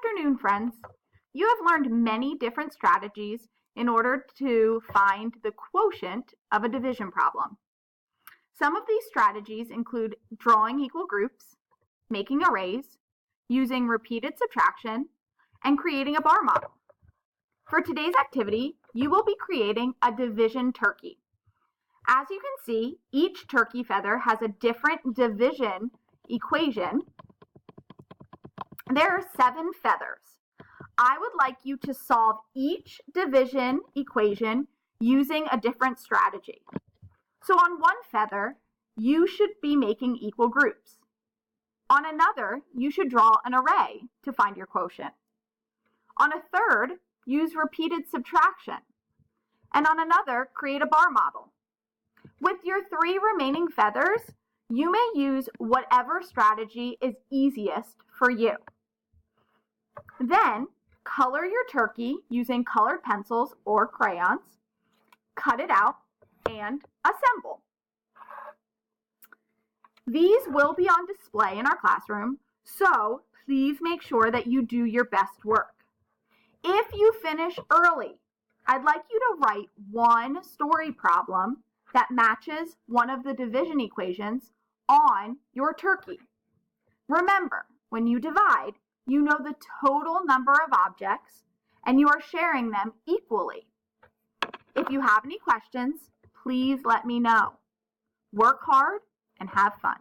afternoon, friends. You have learned many different strategies in order to find the quotient of a division problem. Some of these strategies include drawing equal groups, making arrays, using repeated subtraction, and creating a bar model. For today's activity, you will be creating a division turkey. As you can see, each turkey feather has a different division equation. There are 7 feathers. I would like you to solve each division equation using a different strategy. So on one feather, you should be making equal groups. On another, you should draw an array to find your quotient. On a third, use repeated subtraction. And on another, create a bar model. With your 3 remaining feathers, you may use whatever strategy is easiest for you. Then, color your turkey using colored pencils or crayons, cut it out, and assemble. These will be on display in our classroom, so please make sure that you do your best work. If you finish early, I'd like you to write one story problem that matches one of the division equations on your turkey. Remember, when you divide, you know the total number of objects and you are sharing them equally. If you have any questions, please let me know. Work hard and have fun.